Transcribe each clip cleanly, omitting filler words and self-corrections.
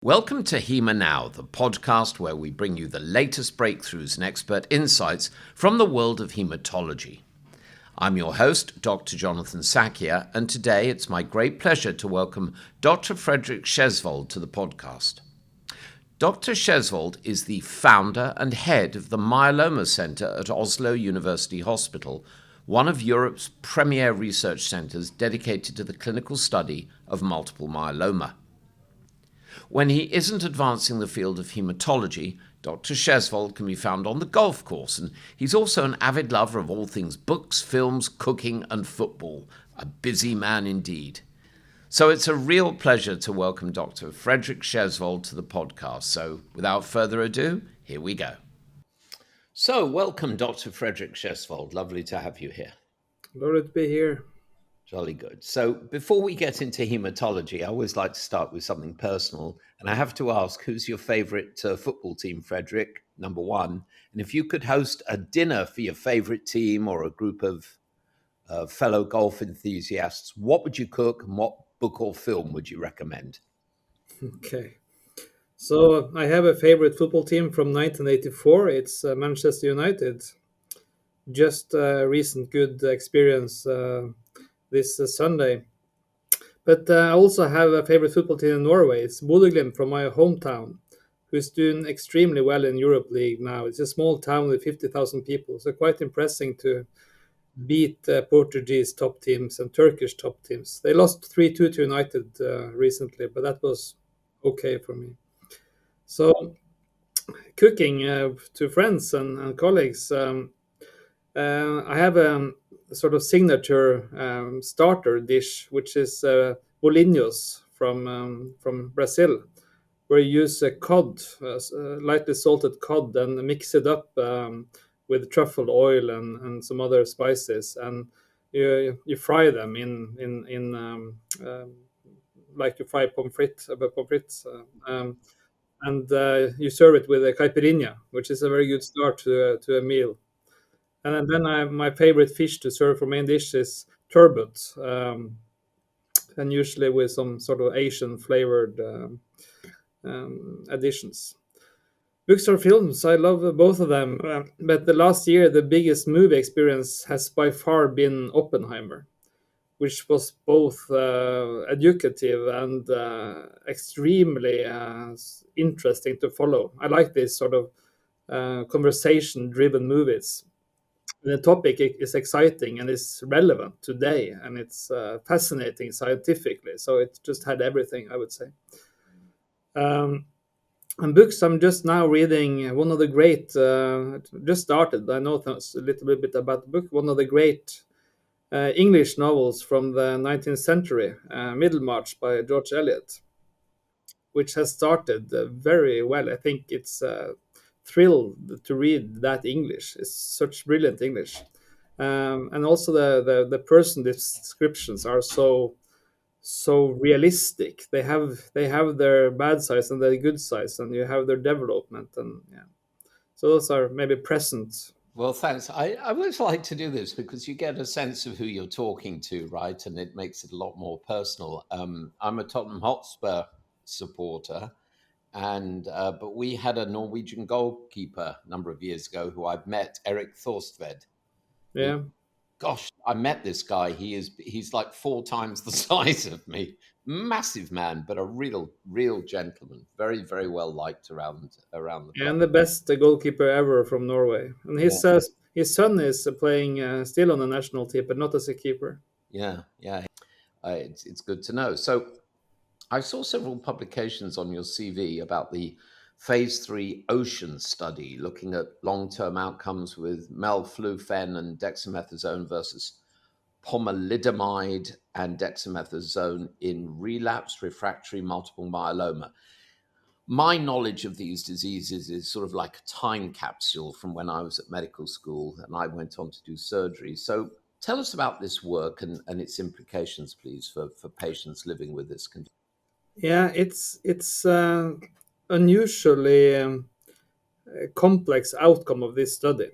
Welcome to Hema Now, the podcast where we bring you the latest breakthroughs and expert insights from the world of hematology. I'm your host, Dr. Jonathan Sakia, and today it's my great pleasure to welcome Dr. Fredrik Schjesvold to the podcast. Dr. Schjesvold is the founder and head of the Myeloma Center at Oslo University Hospital, one of Europe's premier research centers dedicated to the clinical study of multiple myeloma. When he isn't advancing the field of hematology, Dr. Schjesvold can be found on the golf course, and he's also an avid lover of all things books, films, cooking, and football. A busy man indeed. So it's a real pleasure to welcome Dr. Fredrik Schjesvold to the podcast. So without further ado, here we go. So welcome, Dr. Fredrik Schjesvold. Lovely to have you here. Lovely to be here. Jolly good. So before we get into hematology, I always like to start with something personal. And I have to ask, who's your favorite football team, Fredrik? Number one. And if you could host a dinner for your favorite team or a group of fellow golf enthusiasts, what would you cook and what book or film would you recommend? Okay. So I have a favorite football team from 1984. It's Manchester United. Just a recent good experience this Sunday. But I also have a favorite football team in Norway. It's Bodø/Glimt from my hometown, who's doing extremely well in Europe League now. It's a small town with 50,000 people, so quite impressive to beat Portuguese top teams and Turkish top teams. They lost 3-2 to United recently, but that was okay for me. So cooking to friends and colleagues, I have a sort of signature starter dish, which is bolinhos from Brazil, where you use cod, lightly salted cod, and mix it up with truffle oil and some other spices, and you fry them in like you fry pommes frites, and you serve it with a caipirinha, which is a very good start to a meal. And then my favorite fish to serve for main dish is turbot, and usually with some sort of Asian flavored additions. Books or films, I love both of them. But the last year, the biggest movie experience has by far been Oppenheimer, which was both educative and extremely interesting to follow. I like these sort of conversation-driven movies. The topic is exciting and is relevant today, and it's fascinating scientifically. So it just had everything, I would say. And books, I'm just now reading one of the great, just started, I know a little bit about the book, one of the great English novels from the 19th century, Middlemarch by George Eliot, which has started very well. I think it's thrilled to read that English. It's such brilliant English, and also the person descriptions are so realistic. They have their bad sides and their good sides, and you have their development, and yeah. So those are maybe present. Well, thanks. I always like to do this because you get a sense of who you're talking to, right? And it makes it a lot more personal. I'm a Tottenham Hotspur supporter, and but we had a Norwegian goalkeeper a number of years ago who I've met, Erik Thorstved. Yeah. Gosh, I met this guy. He's like 4 times the size of me. Massive man, but a real gentleman. Very, very well liked around the club. And the best goalkeeper ever from Norway. And his son is playing still on the national team, but not as a keeper. Yeah. It's good to know. So I saw several publications on your CV about the phase 3 OCEAN study looking at long-term outcomes with melflufen and dexamethasone versus pomalidomide and dexamethasone in relapsed refractory multiple myeloma. My knowledge of these diseases is sort of like a time capsule from when I was at medical school and I went on to do surgery. So tell us about this work and its implications, please, for patients living with this condition. Yeah, it's unusually complex outcome of this study.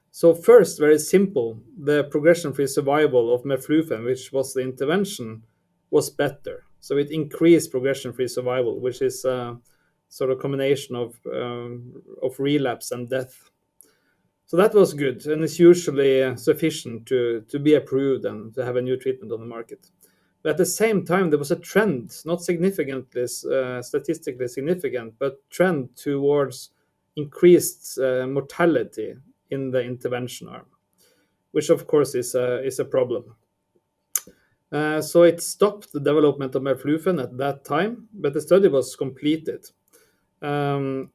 So first, very simple, the progression-free survival of melflufen, which was the intervention, was better. So it increased progression-free survival, which is sort of combination of relapse and death. So that was good, and it's usually sufficient to be approved and to have a new treatment on the market. But at the same time, there was a trend, not significantly statistically significant, but trend towards increased mortality in the intervention arm, which of course is a problem. So it stopped the development of melflufen at that time, but the study was completed. And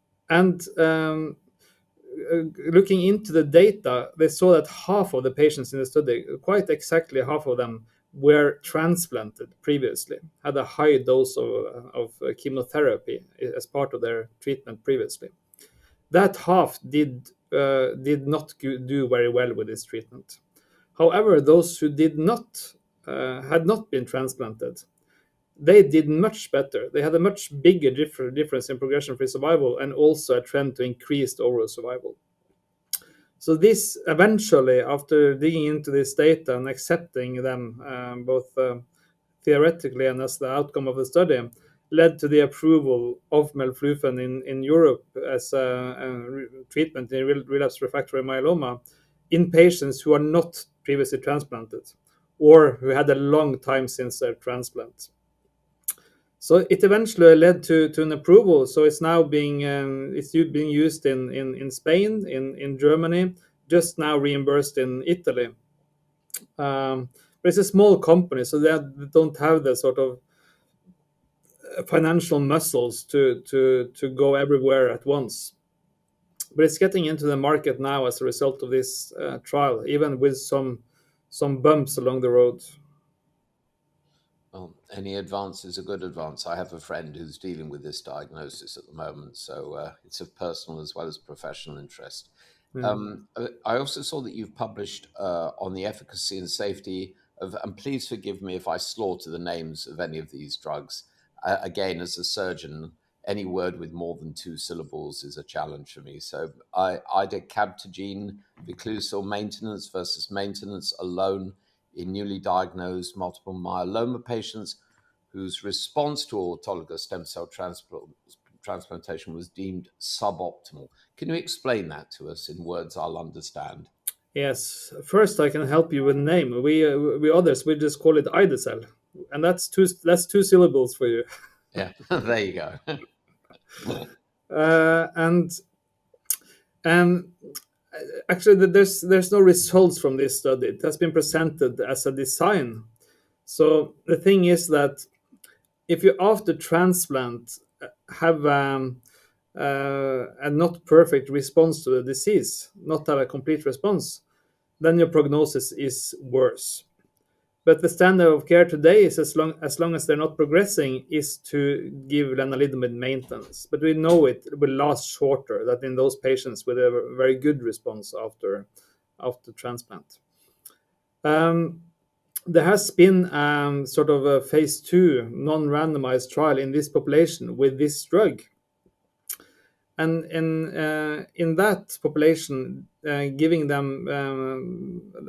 looking into the data, they saw that half of the patients in the study, quite exactly half of them, were transplanted previously, had a high dose of chemotherapy as part of their treatment previously. That half did not do very well with this treatment. However, those who did not had not been transplanted, they did much better. They had a much bigger difference in progression-free survival and also a trend to increased overall survival. So this eventually, after digging into this data and accepting them both theoretically and as the outcome of the study, led to the approval of melflufen in Europe as a treatment in relapsed refractory myeloma in patients who are not previously transplanted or who had a long time since their transplant. So it eventually led to an approval. So it's now being used in Spain, in Germany, just now reimbursed in Italy. But it's a small company, so they don't have the sort of financial muscles to go everywhere at once. But it's getting into the market now as a result of this trial, even with some bumps along the road. Well, any advance is a good advance. I have a friend who's dealing with this diagnosis at the moment, so it's of personal as well as professional interest. I also saw that you've published on the efficacy and safety of, and please forgive me if I slaughter the names of any of these drugs. Again, as a surgeon, any word with more than 2 syllables is a challenge for me. So Ide-cel Viclucil maintenance versus maintenance alone in newly diagnosed multiple myeloma patients whose response to autologous stem cell transplantation was deemed suboptimal. Can you explain that to us in words I'll understand? Yes. First, I can help you with name. We others we just call it Ide-cel, and that's two syllables for you. Yeah, there you go. And actually, there's no results from this study. It has been presented as a design. So the thing is that if you after transplant have a not perfect response to the disease, not have a complete response, then your prognosis is worse. But the standard of care today is as long as they're not progressing, is to give lenalidomide maintenance. But we know it will last shorter than in those patients with a very good response after transplant. There has been sort of a phase 2 non-randomized trial in this population with this drug. And in that population, giving them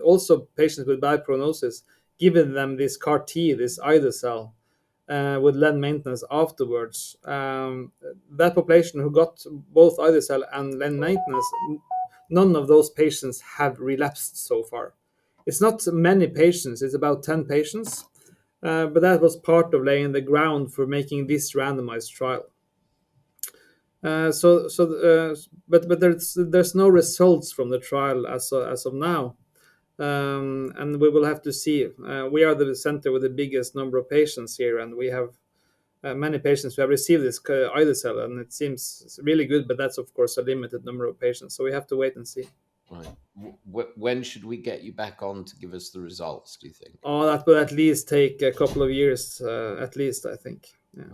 also patients with bad prognosis, giving them this CAR T, this Ide-cel, with len maintenance afterwards. That population who got both Ide-cel and len maintenance, none of those patients have relapsed so far. It's not many patients, it's about 10 patients, but that was part of laying the ground for making this randomized trial. But there's no results from the trial as of now, and we will have to see. We are the center with the biggest number of patients here, and we have many patients who have received this Ide-cel, and it seems really good. But that's of course a limited number of patients, so we have to wait and see. Right. When should we get you back on to give us the results, do you think? Oh, that will at least take a couple of years, at least, I think. Yeah.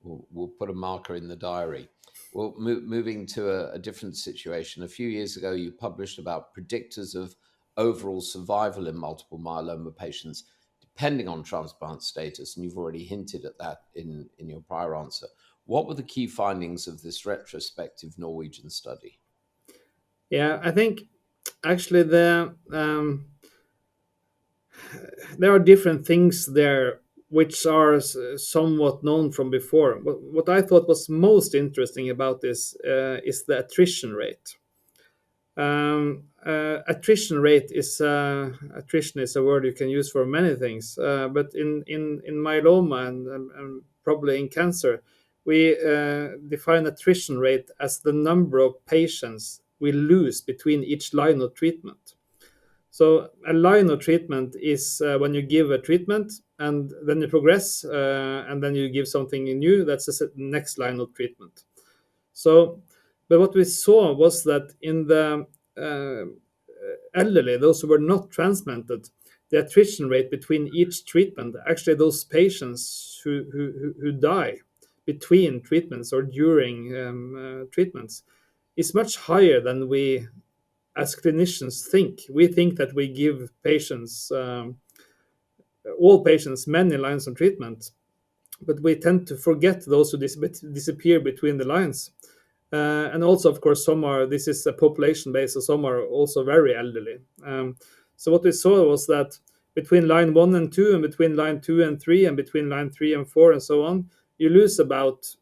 We'll put a marker in the diary. Well, moving to a different situation. A few years ago, you published about predictors of overall survival in multiple myeloma patients, depending on transplant status, and you've already hinted at that in your prior answer. What were the key findings of this retrospective Norwegian study? Yeah, I think actually there are different things there which are somewhat known from before. What I thought was most interesting about this is the attrition rate. Attrition is a word you can use for many things, but in myeloma and probably in cancer, we define attrition rate as the number of patients we lose between each line of treatment. So a line of treatment is when you give a treatment and then you progress and then you give something new. That's the next line of treatment. So, but what we saw was that in the uh, elderly, those who were not transplanted, the attrition rate between each treatment, actually those patients who die between treatments or during treatments, is much higher than we as clinicians think. We think that we give patients, all patients, many lines of treatment, but we tend to forget those who disappear between the lines. And also, of course, this is a population base, so some are also very elderly. So what we saw was that between line 1 and 2, and between line 2 and 3, and between line 3 and 4, and so on, you lose about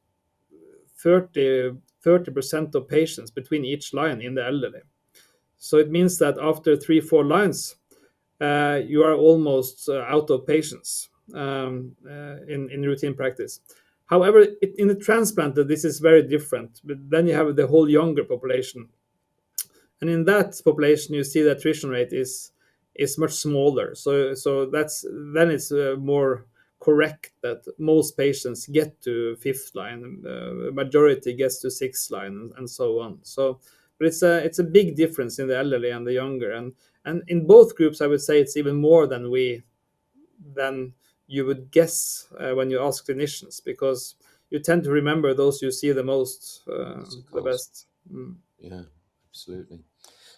30% of patients between each line in the elderly. So it means that after 3-4 lines, you are almost out of patients in routine practice. However, in the transplanted, this is very different. But then you have the whole younger population, and in that population, you see the attrition rate is much smaller. So then it's more correct that most patients get to fifth line, majority gets to sixth line, and so on. So, but it's a big difference in the elderly and the younger, and in both groups, I would say it's even more than you would guess when you ask clinicians, because you tend to remember those you see the most, the best. Yeah, absolutely.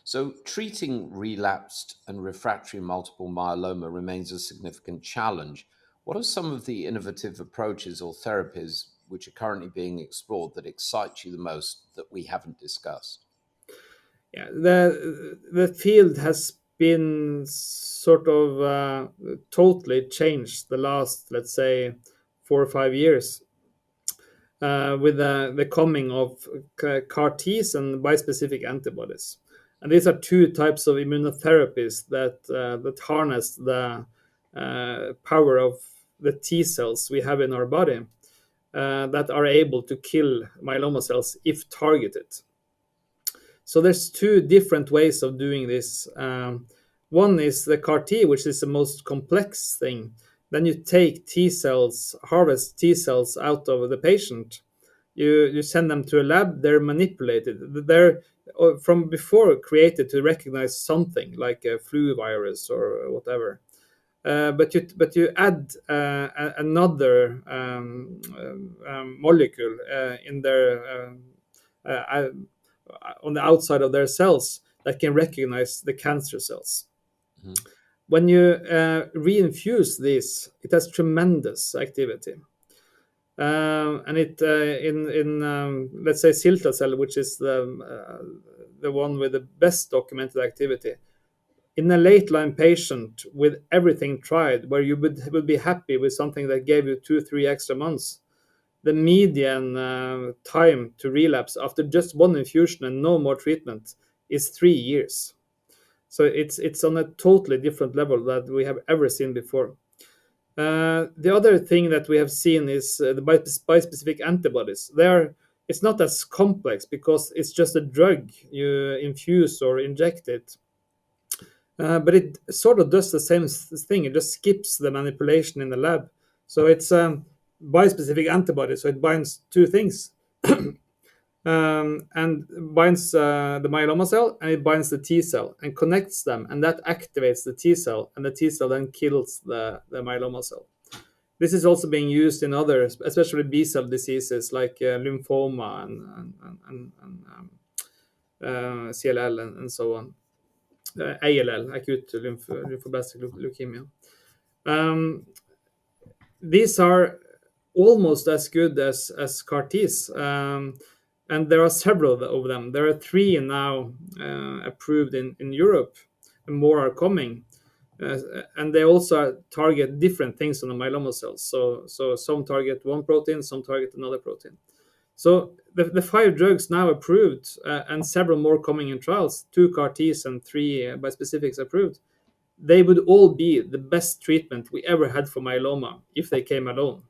So, treating relapsed and refractory multiple myeloma remains a significant challenge. What are some of the innovative approaches or therapies which are currently being explored that excite you the most that we haven't discussed? Yeah, the field has been sort of totally changed the last, let's say, 4 or 5 years with the coming of CAR Ts and bispecific antibodies. And these are two types of immunotherapies that harness the power of the T cells we have in our body that are able to kill myeloma cells if targeted. So there's two different ways of doing this. One is the CAR T, which is the most complex thing. Then you take T cells, harvest T cells out of the patient. You send them to a lab. They're manipulated. They're from before created to recognize something like a flu virus or whatever. But you add another molecule in their on the outside of their cells that can recognize the cancer cells. Mhm. When you reinfuse this, it has tremendous activity. And it in let's say Ide-cel, which is the one with the best documented activity, in a late line patient with everything tried, where you would be happy with something that gave you 2-3 extra months, the median time to relapse after just one infusion and no more treatment is 3 years. So it's on a totally different level that we have ever seen before. The other thing that we have seen is the bispecific antibodies. It's not as complex because it's just a drug you infuse or inject it. But it sort of does the same thing. It just skips the manipulation in the lab. So it's bispecific antibody. So it binds two things, and binds the myeloma cell, and it binds the T cell and connects them, and that activates the T cell, and the T cell then kills the myeloma cell. This is also being used in other, especially B cell diseases like lymphoma and CLL and so on. ALL, acute lymphoblastic leukemia. These are almost as good as CAR Ts, and there are several of them. There are 3 now approved in Europe, and more are coming. Uh, and they also target different things on the myeloma cells. So some target one protein, some target another protein. So the 5 drugs now approved, and several more coming in trials, 2 CAR Ts and 3 bispecifics approved, they would all be the best treatment we ever had for myeloma if they came alone.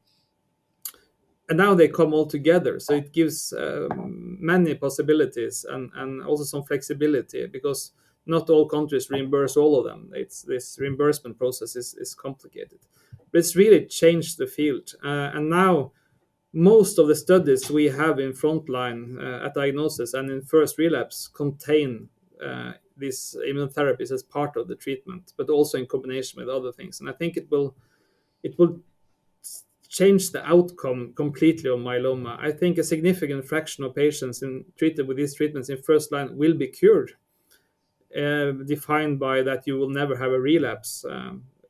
And now they come all together, so it gives many possibilities, and also some flexibility, because not all countries reimburse all of them. It's this reimbursement process is complicated, but it's really changed the field, and now most of the studies we have in frontline at diagnosis and in first relapse contain these immunotherapies as part of the treatment, but also in combination with other things. And I think it will change the outcome completely of myeloma. I think a significant fraction of patients treated with these treatments in first line will be cured, defined by that you will never have a relapse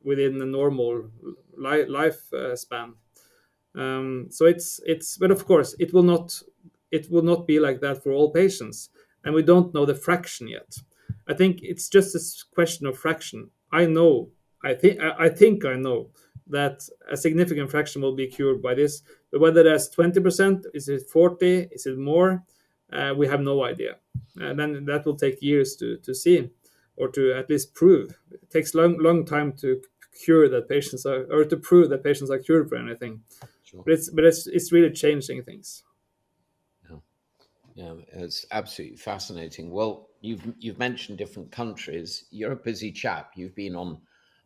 within the normal life span. So but of course it will not be like that for all patients, and we don't know the fraction yet. I think it's just a question of fraction. I think I know that a significant fraction will be cured by this, but whether that's 20%, is it 40, is it more, we have no idea. And then that will take years to see, or to at least prove. It takes long time to cure that patients are, or to prove that patients are cured for anything. Sure. But it's really changing things. Yeah. Yeah, it's absolutely fascinating. Well, you've mentioned different countries. You're a busy chap. You've been on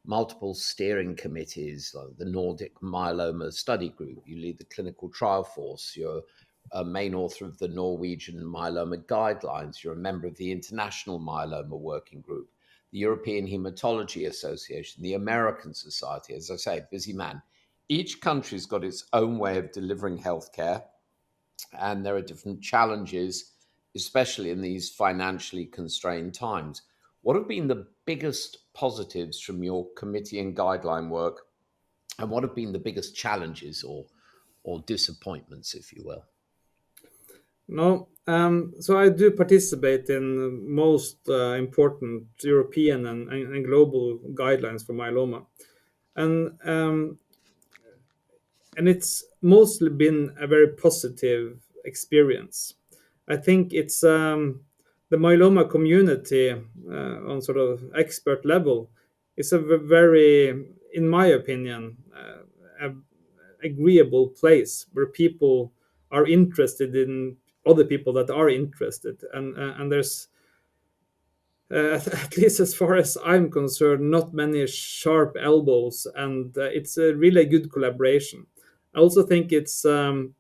multiple steering committees, like the Nordic Myeloma Study Group. You lead the clinical trial force. You're a main author of the Norwegian Myeloma Guidelines. You're a member of the International Myeloma Working Group, the European Hematology Association, the American Society. As I say, busy man. Each country's got its own way of delivering healthcare, and there are different challenges, especially in these financially constrained times. What have been the biggest positives from your committee and guideline work, and what have been the biggest challenges or disappointments, if you will? No, so I do participate in most important European and global guidelines for myeloma, and it's mostly been a very positive experience. I think it's the myeloma community on sort of expert level is a very, in my opinion, agreeable place where people are interested in other people that are interested, and there's at least as far as I'm concerned, not many sharp elbows, and it's a really good collaboration. I also think it's the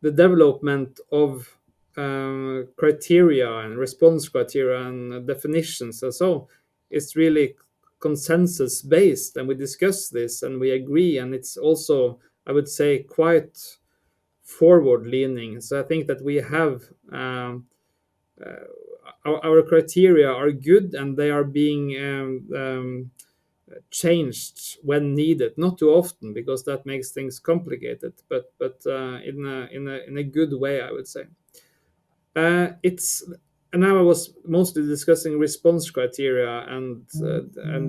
development of criteria and response criteria and definitions, and so it's really consensus based, and we discuss this and we agree, and it's also, I would say, quite forward leaning. So I think that we have our criteria are good, and they are being changed when needed, not too often because that makes things complicated, but in a good way, I would say. It's and now I was mostly discussing response criteria and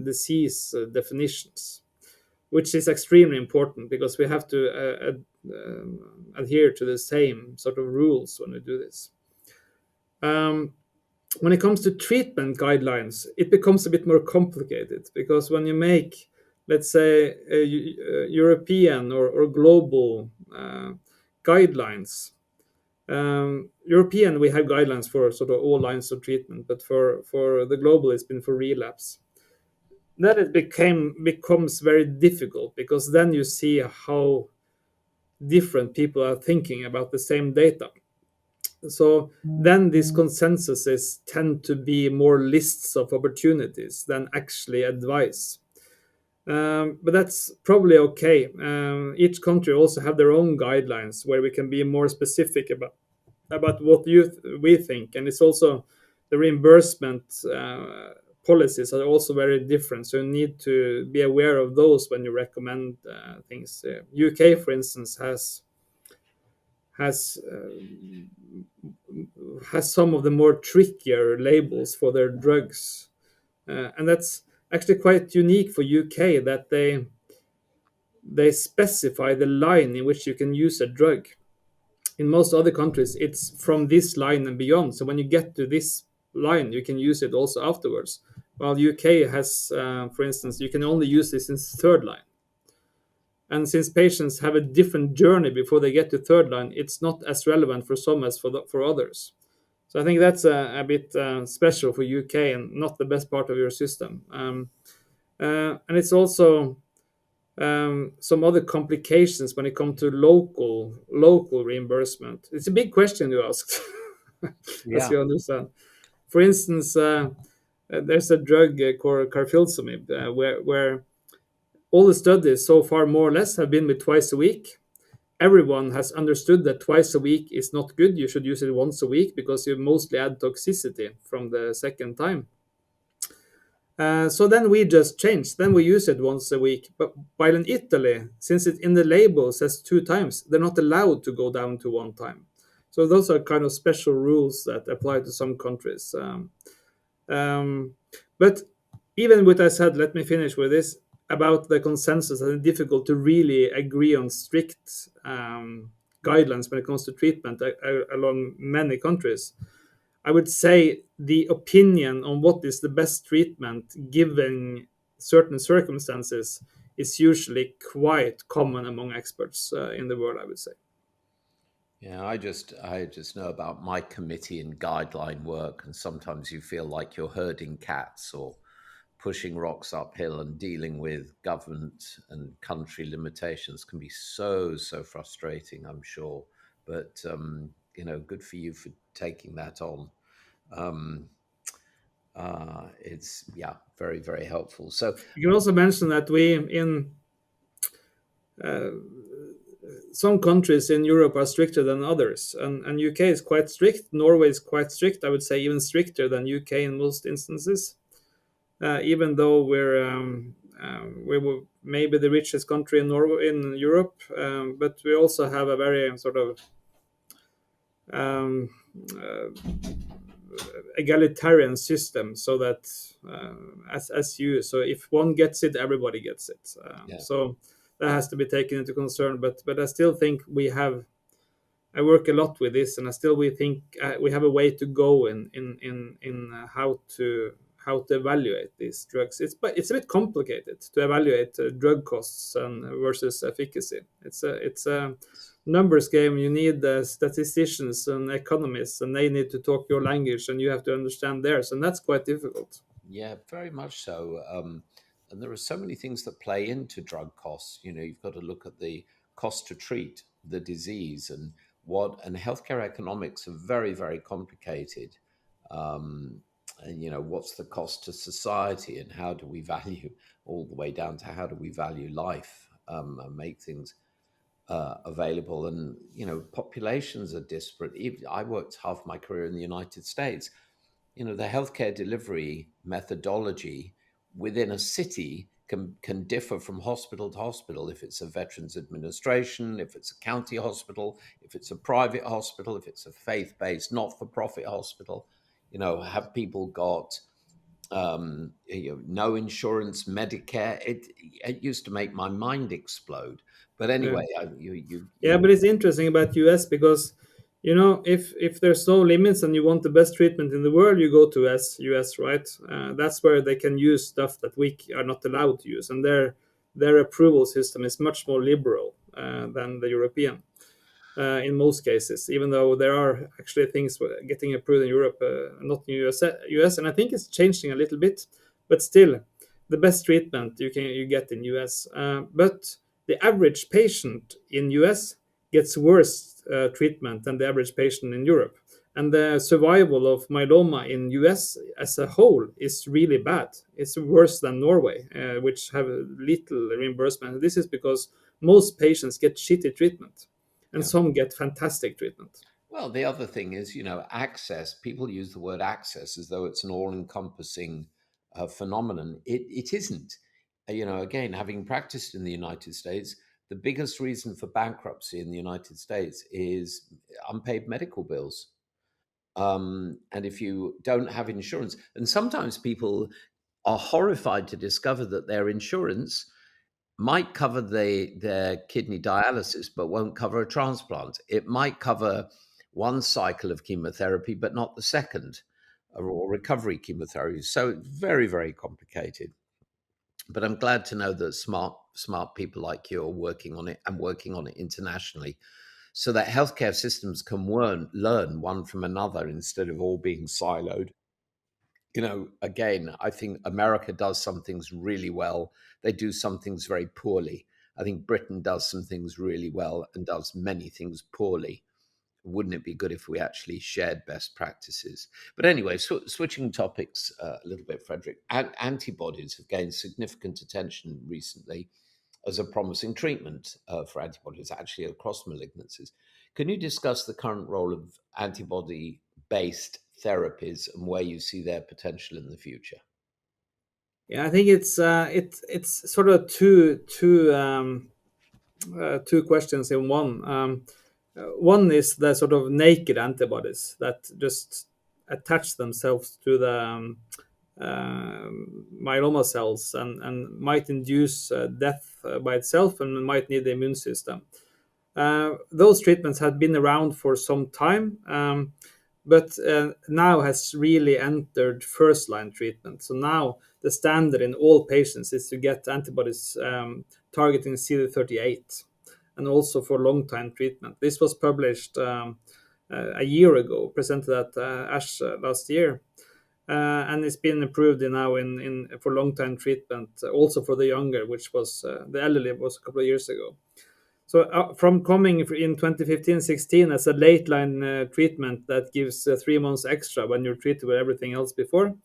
disease definitions, which is extremely important because we have to adhere to the same sort of rules when we do this. Um, when it comes to treatment guidelines, it becomes a bit more complicated because when you make, let's say, European or global guidelines, European, we have guidelines for sort of all lines of treatment, but for the global, it's been for relapse. Then it becomes very difficult because then you see how different people are thinking about the same data. So then these consensuses tend to be more lists of opportunities than actually advice. But that's probably okay. Each country also have their own guidelines where we can be more specific about what we think, and it's also the reimbursement policies are also very different. So you need to be aware of those when you recommend things. UK, for instance, has has some of the more trickier labels for their drugs, and actually quite unique for UK that they specify the line in which you can use a drug. In most other countries, it's from this line and beyond. So when you get to this line, you can use it also afterwards. While UK has, for instance, you can only use this in third line. And since patients have a different journey before they get to third line, it's not as relevant for some as for others. So I think that's a bit special for UK and not the best part of your system. And it's also some other complications when it comes to local reimbursement. It's a big question you asked, as Yeah. you understand. For instance, there's a drug called carfilzomib, where all the studies so far, more or less, have been with twice a week. Everyone has understood that twice a week is not good. You should use it once a week because you mostly add toxicity from the second time. So then we just changed. Then we use it once a week. But while in Italy, since it in the label says 2 times, they're not allowed to go down to 1 time. So those are kind of special rules that apply to some countries. Um, but even with that said, let me finish with this about the consensus, and it's difficult to really agree on strict guidelines when it comes to treatment along many countries. I would say the opinion on what is the best treatment given certain circumstances is usually quite common among experts in the world, I would say. Yeah, I just know about my committee and guideline work, and sometimes you feel like you're herding cats or pushing rocks uphill, and dealing with government and country limitations can be so frustrating, I'm sure. But good for you for taking that on. Um, it's yeah, very helpful. So You can also mention that we in uh, some countries in Europe are stricter than others, and UK is quite strict. Norway is quite strict. I would say even stricter than UK in most instances. Even though we were maybe the richest country in Norway in Europe, but we also have a very sort of um, uh, egalitarian system, so that as you so if one gets it, everybody gets it. yeah. So that has to be taken into concern. But I still think we have. I work a lot with this, and I still we think we have a way to go in how to evaluate these drugs. It's a bit complicated to evaluate drug costs and versus efficacy. It's a numbers game. You need statisticians and economists, and they need to talk your language, and you have to understand theirs, and that's quite difficult. Yeah, very much so. And there are so many things that play into drug costs. You've got to look at the cost to treat the disease, and healthcare economics are very complicated. Um, and what's the cost to society, and how do we value, all the way down to how do we value life, and make things available. And populations are disparate. Even I worked half my career in the United States. The healthcare delivery methodology within a city can differ from hospital to hospital. If it's a veterans administration, if it's a county hospital, if it's a private hospital, if it's a faith-based not-for-profit hospital, have people got no insurance, Medicare? It used to make my mind explode. But Yeah. anyway, you Yeah, but it's interesting about US because if there's no limits and you want the best treatment in the world, you go to US, right? That's where they can use stuff that we are not allowed to use, and their approval system is much more liberal than the European in most cases. Even though there are actually things getting approved in Europe, not in US, and I think it's changing a little bit, but still, the best treatment you get in US, but the average patient in US gets worse treatment than the average patient in Europe. And the survival of myeloma in US as a whole is really bad. It's worse than Norway, which have little reimbursement. This is because most patients get shitty treatment, and yeah. some get fantastic treatment. Well, the other thing is, access. People use the word access as though it's an all-encompassing phenomenon. It isn't. Again, having practiced in the United States, the biggest reason for bankruptcy in the United States is unpaid medical bills. And if you don't have insurance, and sometimes people are horrified to discover that their insurance might cover their kidney dialysis, but won't cover a transplant. It might cover one cycle of chemotherapy, but not the second, or recovery chemotherapy. So very, very complicated. But I'm glad to know that smart people like you are working on it and working on it internationally, so that healthcare systems can learn one from another instead of all being siloed. Again, I think America does some things really well. They do some things very poorly. I think Britain does some things really well and does many things poorly. Wouldn't it be good if we actually shared best practices? But anyway, switching topics a little bit, Fredrik. Antibodies have gained significant attention recently as a promising treatment for antibodies, actually across malignancies. Can you discuss the current role of antibody-based therapies and where you see their potential in the future? Yeah, I think it's sort of two questions in one. One is the sort of naked antibodies that just attach themselves to the myeloma cells and might induce death by itself and might need the immune system. Those treatments had been around for some time, but now has really entered first line treatment. So now the standard in all patients is to get antibodies targeting CD38 and also for long time treatment. This was published a year ago, presented at ASH last year. And it's been approved now in for long time treatment, also for the younger, which was the elderly was a couple of years ago. So from coming in 2015-16 as a late line treatment that gives 3 months extra when you're treated with everything else before,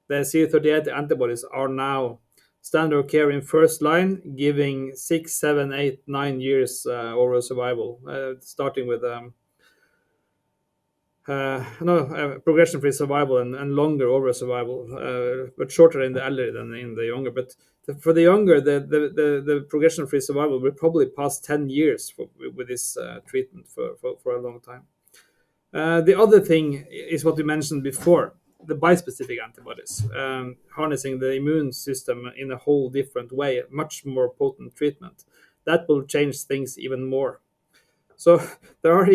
the CD38 antibodies are now standard of care in first line, giving 6, 7, 8, 9 years overall survival, starting with progression-free survival and longer overall survival, but shorter in the elderly than in the younger. But for the younger, the progression-free survival will probably pass 10 years with this treatment for a long time. The other thing is what we mentioned before, the bispecific antibodies, harnessing the immune system in a whole different way, much more potent treatment. That will change things even more. So there are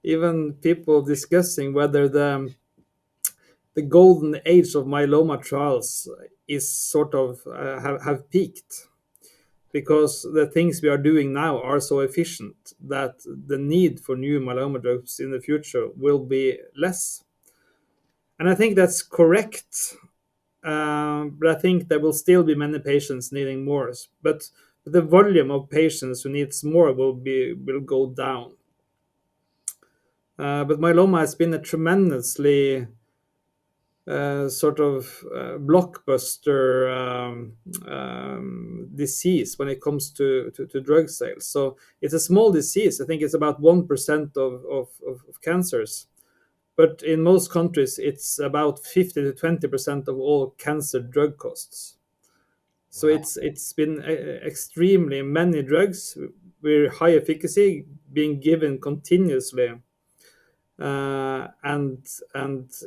even people discussing whether the golden age of myeloma trials is sort of have peaked, because the things we are doing now are so efficient that the need for new myeloma drugs in the future will be less. And I think that's correct, but I think there will still be many patients needing more. But the volume of patients who needs more will go down. But myeloma has been a tremendously blockbuster disease when it comes to drug sales. So it's a small disease. I think it's about 1% of cancers. But in most countries, it's about 50 to 20% of all cancer drug costs. So Wow. it's been extremely many drugs with high efficacy being given continuously and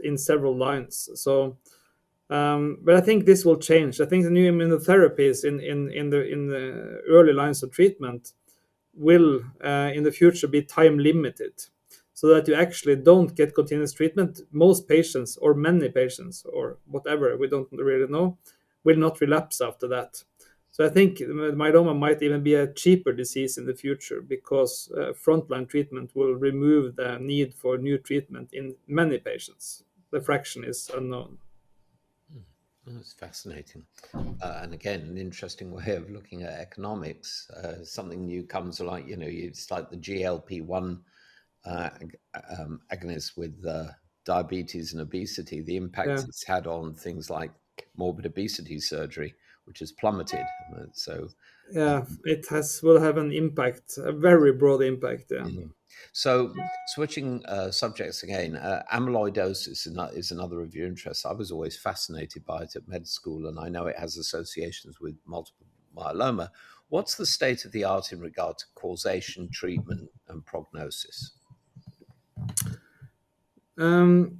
in several lines. So, but I think this will change. I think the new immunotherapies in the early lines of treatment will in the future be time limited, so that you actually don't get continuous treatment. Most patients, or many patients, or whatever, we don't really know, will not relapse after that. So I think myeloma might even be a cheaper disease in the future, because frontline treatment will remove the need for new treatment in many patients. The fraction is unknown. That's fascinating. And again, an interesting way of looking at economics. Something new comes along, it's like the GLP-1 agonist with diabetes and obesity, the impact Yeah, it's had on things like morbid obesity surgery, which has plummeted. So, yeah, um, it will have an impact, a very broad impact. Yeah. mhm. So switching subjects again, amyloidosis is another of your interests. I was always fascinated by it at med school, and I know it has associations with multiple myeloma. What's the state of the art in regard to causation, treatment, and prognosis? Um,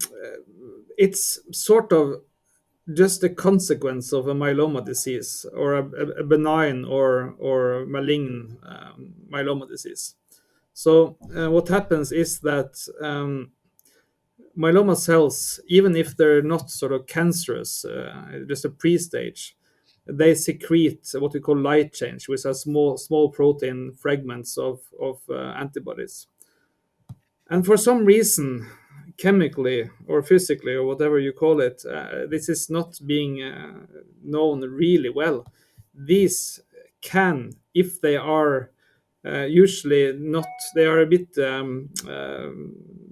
it's sort of just a consequence of a myeloma disease, or a benign or malignant myeloma disease. So what happens is that myeloma cells, even if they're not sort of cancerous, just a pre-stage, they secrete what we call light chains, which are small protein fragments of antibodies. And for some reason, chemically or physically or whatever you call it, this is not being known really well. These can, if they are usually not, they are a bit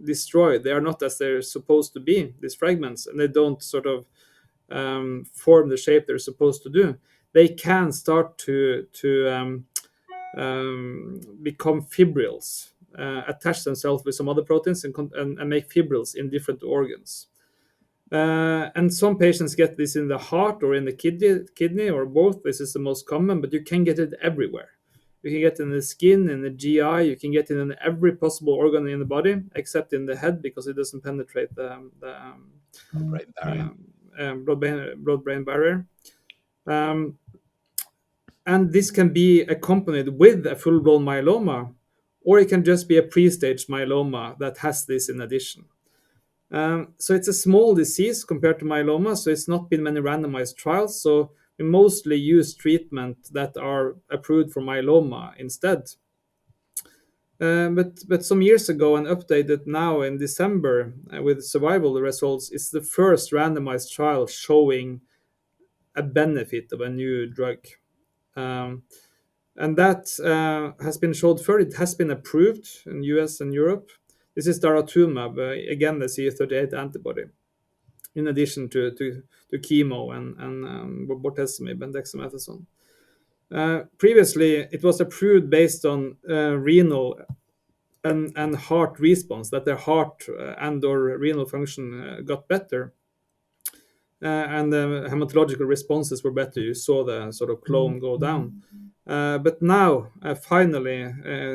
destroyed. They are not as they're supposed to be, these fragments, and they don't sort of form the shape they're supposed to do. They can start to become fibrils, attach themselves with some other proteins and make fibrils in different organs. And some patients get this in the heart or in the kidney or both. This is the most common, but you can get it everywhere. You can get it in the skin, in the GI. You can get it in every possible organ in the body, except in the head, because it doesn't penetrate the Brain barrier. blood-brain barrier. And this can be accompanied with a full-blown myeloma, or it can just be a pre-stage myeloma that has this in addition. So it's a small disease compared to myeloma, so it's not been many randomized trials. So we mostly use treatment that are approved for myeloma instead. But some years ago, and updated now in December with survival results, is the first randomized trial showing a benefit of a new drug. And that has been showed further. It has been approved in US and Europe. This is daratumumab, again the CD38 antibody, in addition to chemo and bortezomib and dexamethasone. Previously, it was approved based on renal and heart response, that their heart and or renal function got better. And the hematological responses were better. You saw the sort of clone go down. But now, finally,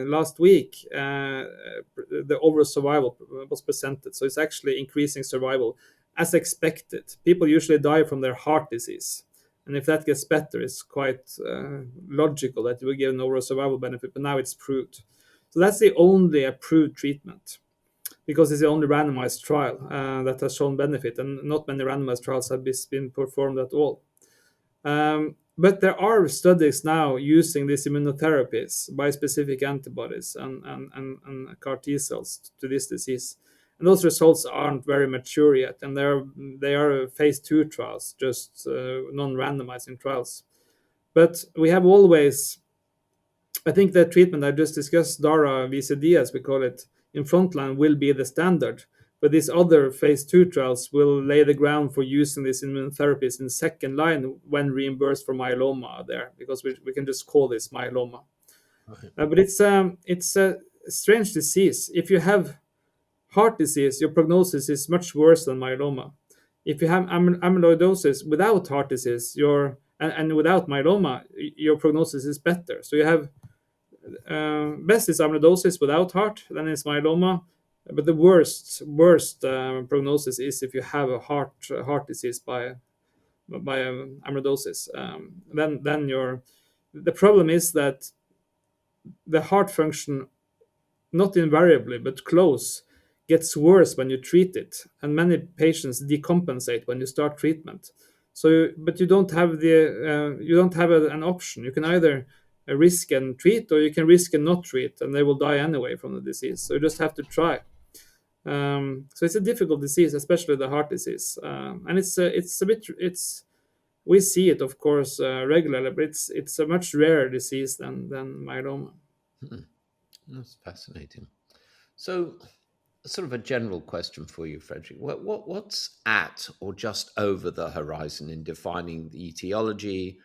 last week, the overall survival was presented. So it's actually increasing survival as expected. People usually die from their heart disease. And if that gets better, it's quite logical that you will give an overall survival benefit. But now it's proved. So that's the only approved treatment, because it's the only randomized trial that has shown benefit, and not many randomized trials have been performed at all. But there are studies now using these immunotherapies, bispecific antibodies and CAR T-cells to this disease. And those results aren't very mature yet, and they are phase 2 trials, just non-randomizing trials. But we have always, I think the treatment I just discussed, DARA VCD as we call it, in frontline will be the standard. But these other phase 2 trials will lay the ground for using these immunotherapies in second line when reimbursed for myeloma there, because we can just call this myeloma. Right. But it's a strange disease. If you have heart disease, your prognosis is much worse than myeloma. If you have amyloidosis without heart disease, and without myeloma, your prognosis is better. So you have best is amyloidosis without heart, then it's myeloma. But the worst prognosis is if you have a heart disease by amyloidosis. Then the problem is that the heart function, not invariably but close, gets worse when you treat it, and many patients decompensate when you start treatment. So, but you don't have an option. You can either risk and treat, or you can risk and not treat, and they will die anyway from the disease. So you just have to try. So it's a difficult disease, especially the heart disease, and we see it, of course, regularly, but it's a much rarer disease than myeloma. That's fascinating. So, sort of a general question for you, Fredrik. What's at or just over the horizon in defining the etiology,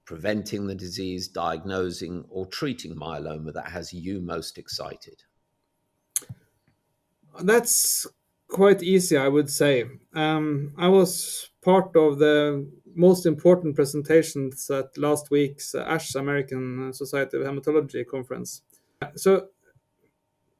preventing the disease, diagnosing or treating myeloma that has you most excited? That's quite easy, I would say. I was part of the most important presentations at last week's ASH, American Society of Hematology conference. So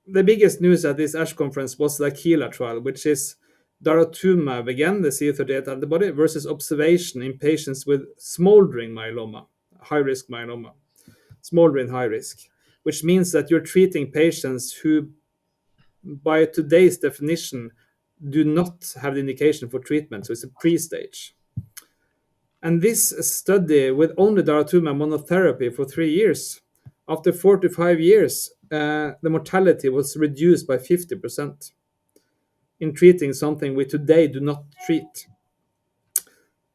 the biggest news at this ASH conference was the Aquila trial, which is daratumumab, again, the CD38 antibody, versus observation in patients with smoldering myeloma, high-risk myeloma, smoldering high risk, which means that you're treating patients who, by today's definition, do not have the indication for treatment. So it's a pre-stage. And this study with only daratumumab monotherapy for 3 years, after 4 to 5 years, the mortality was reduced by 50% in treating something we today do not treat.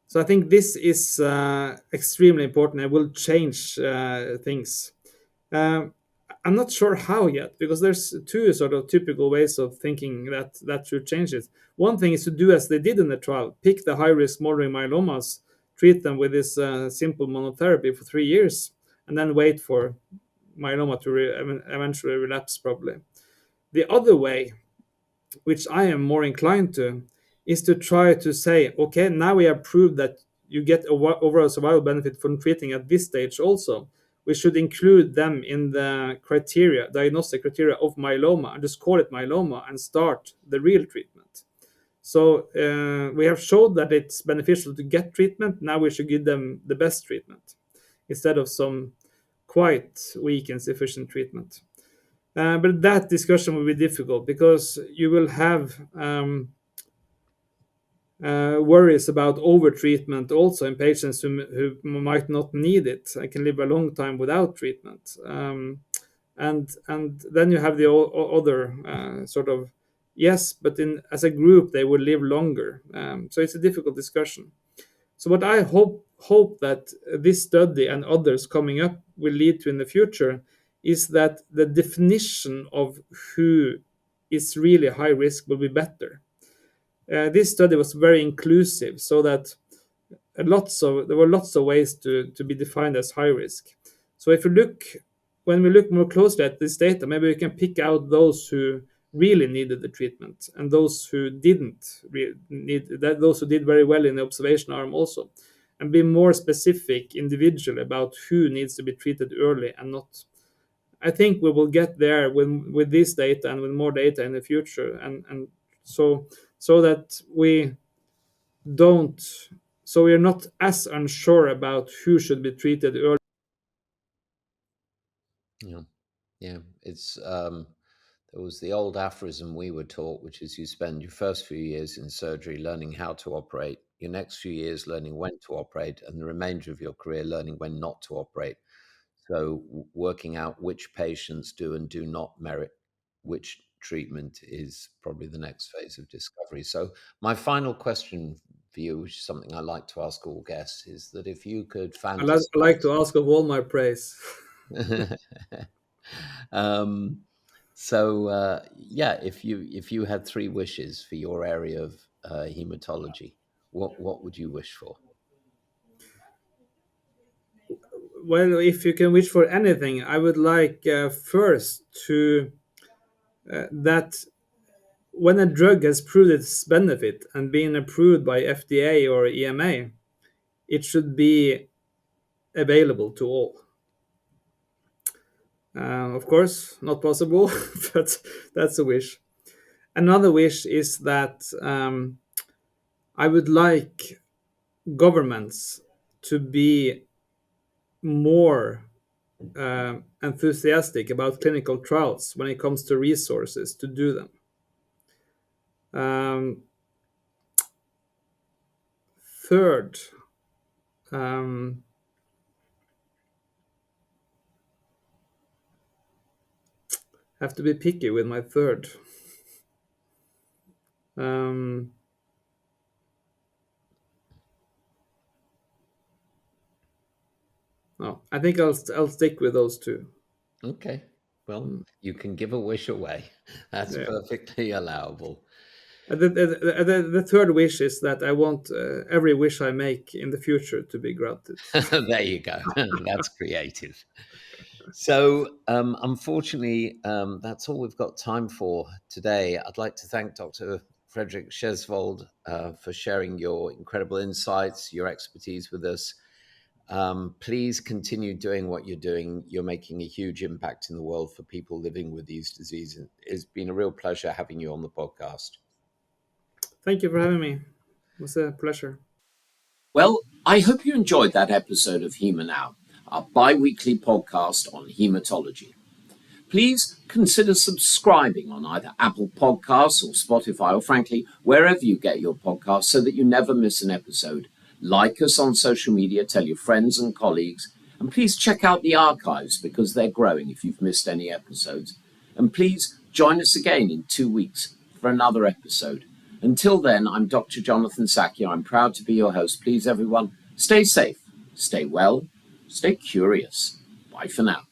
So I think this is extremely important and will change things. Um, I'm not sure how yet, because there's two sort of typical ways of thinking that should change it. One thing is to do as they did in the trial, pick the high-risk smoldering myelomas, treat them with this simple monotherapy for 3 years, and then wait for myeloma to eventually relapse probably. The other way, which I am more inclined to, is to try to say, okay, now we have proved that you get overall survival benefit from treating at this stage also. We should include them in the criteria, diagnostic criteria of myeloma, and just call it myeloma and start the real treatment. So we have showed that it's beneficial to get treatment. Now we should give them the best treatment instead of some quite weak and sufficient treatment. But that discussion will be difficult because you will have worries about overtreatment also in patients who might not need it and can live a long time without treatment. And then you have the other sort of, yes, but as a group they will live longer. So it's a difficult discussion. So what I hope that this study and others coming up will lead to in the future is that the definition of who is really high risk will be better. This study was very inclusive, so that there were lots of ways to be defined as high risk. So when we look more closely at this data, maybe we can pick out those who really needed the treatment and those who didn't need that, those who did very well in the observation arm also, and be more specific individually about who needs to be treated early and not. I think we will get there with this data and with more data in the future, and so that don't we're not as unsure about who should be treated early. Yeah, yeah. It's there was the old aphorism we were taught, which is you spend your first few years in surgery learning how to operate, your next few years learning when to operate, and the remainder of your career learning when not to operate. So working out which patients do and do not merit which treatment is probably the next phase of discovery. So my final question for you, which is something I like to ask all guests, is that if you could I like fantasize. to ask of all my praise. um, yeah, if you had 3 wishes for your area of hematology, what would you wish for? Well, if you can wish for anything, I would like first to that when a drug has proved its benefit and been approved by FDA or EMA, it should be available to all. Of course, not possible, but that's a wish. Another wish is that I would like governments to be more enthusiastic about clinical trials when it comes to resources to do them. Third, have to be picky with my third. No, I think I'll stick with those two. Okay, well, you can give a wish away. That's Yeah. perfectly allowable. The third wish is that I want every wish I make in the future to be granted. There you go. That's creative. So, unfortunately, that's all we've got time for today. I'd like to thank Dr. Fredrik Schjesvold for sharing your incredible insights, your expertise with us. Please continue doing what you're doing. You're making a huge impact in the world for people living with these diseases. It's been a real pleasure having you on the podcast. Thank you for having me. It was a pleasure. Well, I hope you enjoyed that episode of Hema Now, our bi-weekly podcast on hematology. Please consider subscribing on either Apple Podcasts or Spotify, or frankly, wherever you get your podcasts, so that you never miss an episode. Like us on social media, tell your friends and colleagues, and please check out the archives because they're growing if you've missed any episodes. And please join us again in 2 weeks for another episode. Until then, I'm Dr. Jonathan Sakya. I'm proud to be your host. Please, everyone, stay safe, stay well, stay curious. Bye for now.